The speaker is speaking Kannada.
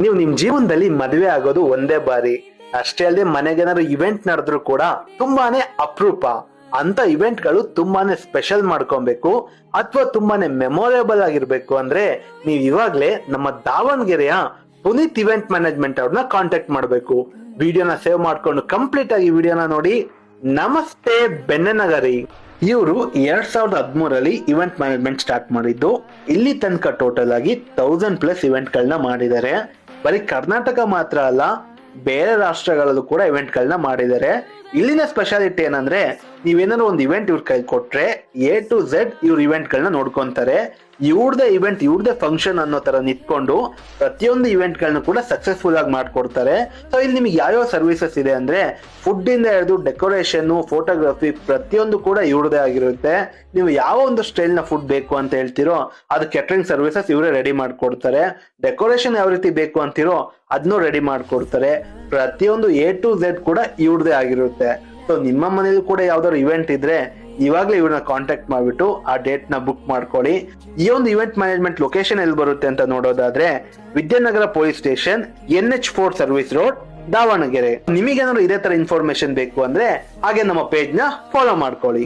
ನೀವು ನಿಮ್ ಜೀವನದಲ್ಲಿ ಮದುವೆ ಆಗೋದು ಒಂದೇ ಬಾರಿ. ಅಷ್ಟೇ ಅಲ್ಲದೆ ಮನೆಗೇನಾದ್ರು ಇವೆಂಟ್ ನಡೆದ್ರು ಕೂಡ ತುಂಬಾನೇ ಅಪರೂಪ. ಅಂತ ಇವೆಂಟ್ ಗಳು ತುಂಬಾನೇ ಸ್ಪೆಷಲ್ ಮಾಡ್ಕೊಬೇಕು ಅಥವಾ ತುಂಬಾನೇ ಮೆಮೊರೇಬಲ್ ಆಗಿರ್ಬೇಕು ಅಂದ್ರೆ ನೀವ್ ಇವಾಗ್ಲೇ ನಮ್ಮ ದಾವಣಗೆರೆಯ ಪುನೀತ್ ಇವೆಂಟ್ ಮ್ಯಾನೇಜ್ಮೆಂಟ್ ಅವ್ರನ್ನ ಕಾಂಟ್ಯಾಕ್ಟ್ ಮಾಡ್ಬೇಕು. ವಿಡಿಯೋನ ಸೇವ್ ಮಾಡ್ಕೊಂಡು ಕಂಪ್ಲೀಟ್ ಆಗಿ ವಿಡಿಯೋನ ನೋಡಿ. ನಮಸ್ತೆ ಬೆಣ್ಣೆನಗರಿ. ಇವರು 2013 ಇವೆಂಟ್ ಮ್ಯಾನೇಜ್ಮೆಂಟ್ ಸ್ಟಾರ್ಟ್ ಮಾಡಿದ್ದು. ಇಲ್ಲಿ ತನಕ ಟೋಟಲ್ ಆಗಿ 1000+ ಇವೆಂಟ್ ಗಳನ್ನ ಮಾಡಿದ್ದಾರೆ. ಬರೀ ಕರ್ನಾಟಕ ಮಾತ್ರ ಅಲ್ಲ, ಬೇರೆ ರಾಷ್ಟ್ರಗಳಲ್ಲೂ ಕೂಡ ಇವೆಂಟ್ ಗಳನ್ನ ಮಾಡಿದ್ದಾರೆ. ಇಲ್ಲಿನ ಸ್ಪೆಷಾಲಿಟಿ ಏನಂದ್ರೆ ನೀವೇನಾದ್ರು ಒಂದು ಇವೆಂಟ್ ಇವ್ರ ಕೈ ಕೊಟ್ರೆ A to Z ಇವ್ರ ಇವೆಂಟ್ ಗಳನ್ನ ನೋಡ್ಕೊಂತಾರೆ. ಇವ್ರದೇ ಇವೆಂಟ್ ಇವ್ರದೇ ಫಂಕ್ಷನ್ ಅನ್ನೋ ತರ ನಿಂತ್ಕೊಂಡು ಪ್ರತಿಯೊಂದು ಇವೆಂಟ್ ಗಳನ್ನ ಕೂಡ ಸಕ್ಸಸ್ಫುಲ್ ಆಗಿ ಮಾಡ್ಕೊಡ್ತಾರೆ. ಸೊ ಇಲ್ಲಿ ನಿಮ್ಗೆ ಯಾವ್ಯಾವ ಸರ್ವಿಸಸ್ ಇದೆ ಅಂದ್ರೆ ಫುಡ್ ಇಂದ ಹಿಡಿದು ಡೆಕೋರೇಷನ್, ಫೋಟೋಗ್ರಫಿ ಪ್ರತಿಯೊಂದು ಕೂಡ ಇವ್ರದೇ ಆಗಿರುತ್ತೆ. ನೀವು ಯಾವ ಒಂದು ಸ್ಟೈಲ್ ನ ಫುಡ್ ಬೇಕು ಅಂತ ಹೇಳ್ತಿರೋ ಅದು ಕೆಟರಿಂಗ್ ಸರ್ವಿಸಸ್ ಇವರೇ ರೆಡಿ ಮಾಡ್ಕೊಡ್ತಾರೆ. ಡೆಕೋರೇಷನ್ ಯಾವ ರೀತಿ ಬೇಕು ಅಂತಿರೋ ಅದನ್ನು ರೆಡಿ ಮಾಡ್ಕೊಡ್ತಾರೆ. ಪ್ರತಿಯೊಂದು A to Z ಕೂಡ ಇವ್ರದೇ ಆಗಿರುತ್ತೆ. ಸೊ ನಿಮ್ಮ ಮನೇಲಿ ಕೂಡ ಯಾವ್ದಾದ್ರು ಇವೆಂಟ್ ಇದ್ರೆ ಇವಾಗ್ಲೇ ಇವ್ರನ್ನ ಕಾಂಟ್ಯಾಕ್ಟ್ ಮಾಡ್ಬಿಟ್ಟು ಆ ಡೇಟ್ ನ ಬುಕ್ ಮಾಡ್ಕೊಳ್ಳಿ. ಈ ಒಂದು ಇವೆಂಟ್ ಮ್ಯಾನೇಜ್ಮೆಂಟ್ ಲೊಕೇಶನ್ ಎಲ್ಲಿ ಬರುತ್ತೆ ಅಂತ ನೋಡೋದಾದ್ರೆ Vidyanagar police station, NH4 service road, Davangere. ನಿಮಗೇನಾದ್ರು ಇದೇ ತರ ಇನ್ಫಾರ್ಮೇಶನ್ ಬೇಕು ಅಂದ್ರೆ ಹಾಗೆ ನಮ್ಮ ಪೇಜ್ ನ ಫಾಲೋ ಮಾಡ್ಕೊಳ್ಳಿ.